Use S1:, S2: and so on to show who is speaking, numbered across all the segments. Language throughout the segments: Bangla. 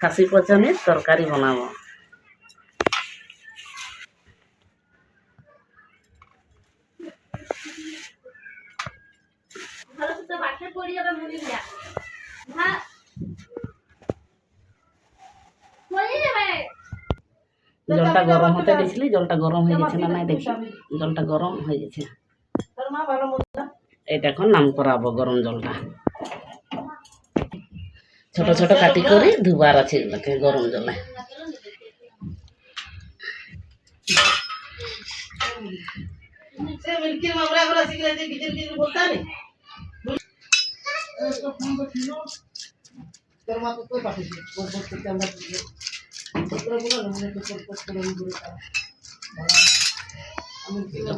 S1: খাসি পচনের তরকারি বানাবো। জলটা গরম হতে দিয়েছিলি, জলটা গরম হয়ে গেছে না নাই দেখি, জলটা গরম হয়ে গেছে। এটা এখন নাম করাবো গরম জলটা। ছোট ছোট কাটি করে ধুবার আছে এগুলোকে গরম জলে।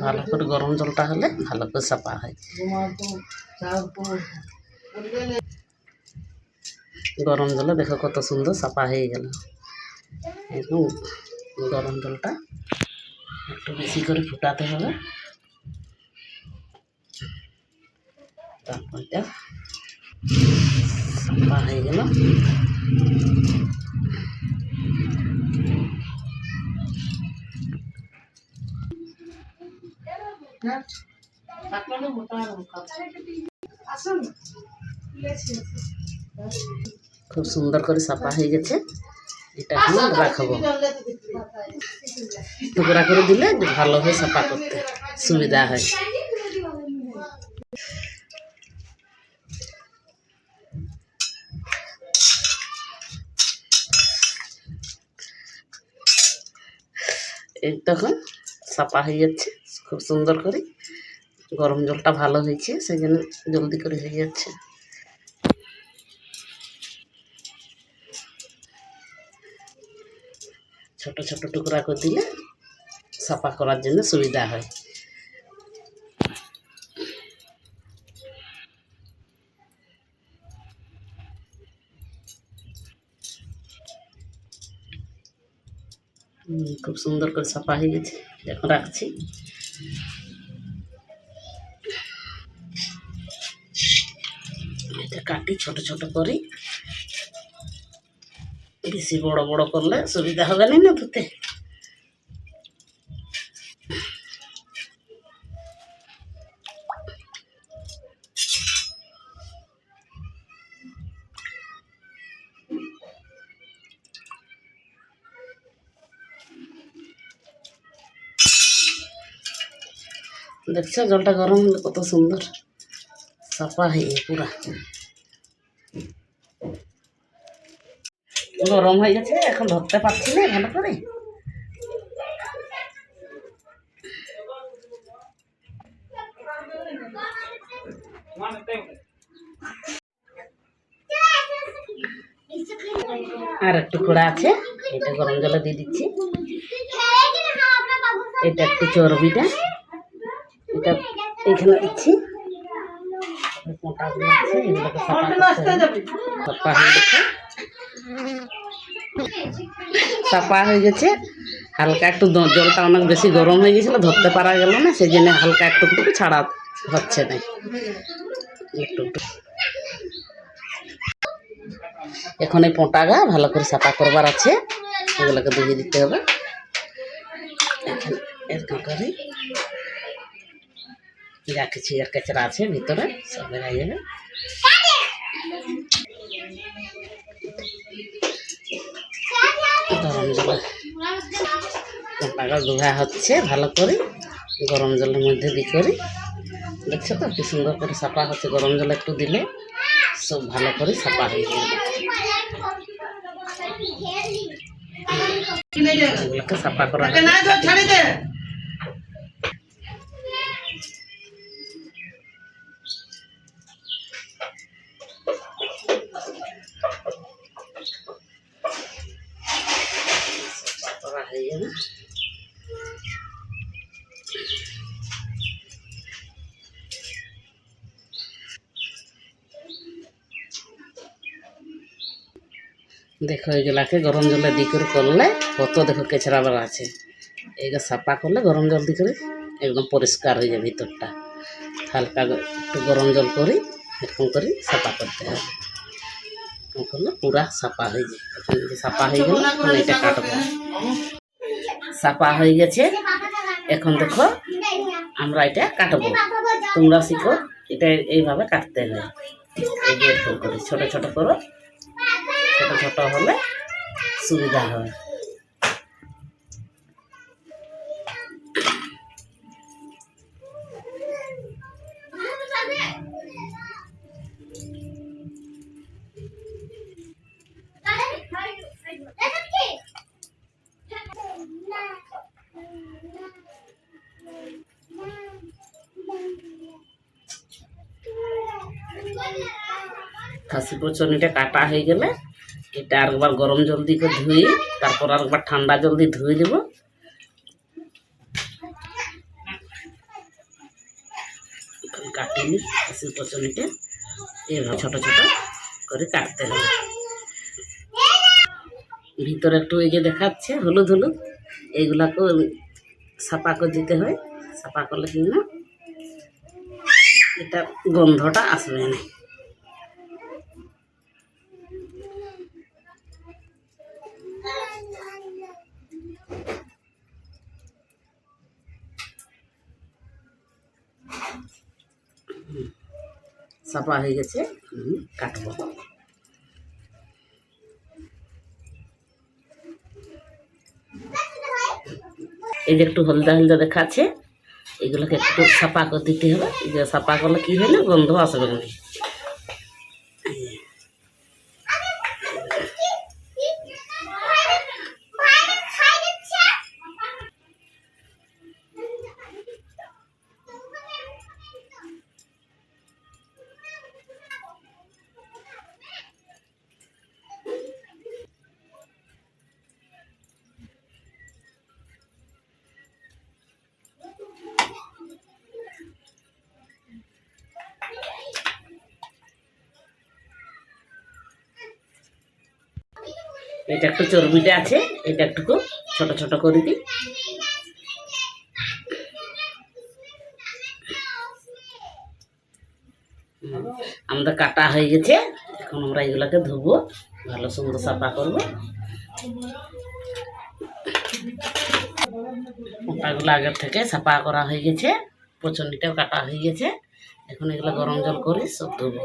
S1: ভালো করে গরম জলটা হলে ভালো করে সাফা হয়। গরম জলে দেখো কত সুন্দর সাফা হয়ে গেল। এরকম গরম জলটা একটু বেশি করে ফুটাতে হবে। তারপর সাফা হয়ে গেল। খুব সুন্দর করে সাফা হয়ে গেছে। এটা এখন রাখবো, টুকরা করে দিলে ভালো হয়, সাফা করতে সুবিধা হয়। তখন সাফা হয়ে যাচ্ছে খুব সুন্দর করে। গরম জলটা ভালো হয়েছে, সেই জন্য জলদি করে হয়ে যাচ্ছে। ছোট ছোট টুকরা করে দিলে সাফা করার জন্য সুবিধা হয়। খুব সুন্দর করে সাফা হয়ে গেছে। এখন রাখছি। এটা কাটি ছোট ছোট করে, বেশি বড় বড় করলে সুবিধা হবে না ধুতে। দেখছো জলটা গরম হলে কত সুন্দর সাফা হয়ে পুরা গরম হয়ে গেছে। এখন ধরতে পারছি না ভালো করে। আর একটু খোড়া আছে, এটা গরম জলে দিয়ে দিচ্ছি। এটা একটু চর্বিটা এটা এখানে দিচ্ছি। সাফা হয়ে গেছে। হালকা একটু জলটা অনেক বেশি গরম হয়ে গেছিল, ধরতে পারা গেল না, সেই জন্য হালকা একটু একটু ছাড়া হচ্ছে না। একটু একটু এখন এই পোঁটাগা ভালো করে সাফা করবার আছে, এগুলোকে দিয়ে দিতে হবে। এরকম করে যা কিছু এর কাছরা আছে ভিতরে সব বেরিয়ে যাবে। গরম জলে পোঁটাগা ধোয়া হচ্ছে ভালো করে, গরম জলের মধ্যে দিয়ে করে। দেখছো তো কি সুন্দর করে সাফা হচ্ছে। গরম জল একটু দিলে সব ভালো করে সাফা হয়ে যাবে। এগুলোকে সাফা করা হয়ে যাবে। দেখো এগুলাকে গরম জলে দিয়ে করে করলে কত দেখো কেচরা বেড়া আছে। এগুলো সাফা করলে গরম জল দিয়ে করে একদম পরিষ্কার হয়ে যাবে ভিতরটা। হালকা একটু গরম জল করে এরকম করে সাফা করতে হবে। করলে পুরা সাপা হয়ে যায়। এখন যে সাপা হয়ে গেল, এখন এটা কাটবো। সাপা হয়ে গেছে, এখন দেখো আমরা এটা কাটবো। তোমরা শিখো এটা এইভাবে কাটতে হয়। এই যে এরকম করে ছোট ছোট করো, ছোট ছোট হলে সুবিধা হয়। খাসি পচনিটা কাটা হয়ে গেলে এটা আরেকবার গরম জল দিয়ে ধুয়ে, তারপর আরেকবার ঠান্ডা জল দিয়ে ধুয়ে দেবো। কাটিনি খাসি পচনিটা এইভাবে ছোট ছোট করে কাটতে হবে। ভিতরে একটু এই যে দেখাচ্ছে হলুদ হলুদ, এইগুলাকেও সাপা করে দিতে হয়। সাপা করলে কি না এটা গন্ধটা আসবে না। সাপা হয়ে গেছে, কাটবো। এই যে একটু হলদা হলদা দেখাচ্ছে, এগুলোকে একটু সাপা করে দিতে হবে। এই যে সাপা করলে কি হয় না, গন্ধ আসবে না। এটা একটু চর্বিটা আছে, এটা একটু ছোট ছোট করে দিই। আমাদের কাটা হয়ে গেছে, এখন আমরা এগুলাকে ধুবো, ভালো সুন্দর সাফা করবো। ওটাগুলো আগের থেকে সাফা করা হয়ে গেছে, পচনিটাও কাটা হয়ে গেছে। এখন এগুলো গরম জল করে সব ধুবো।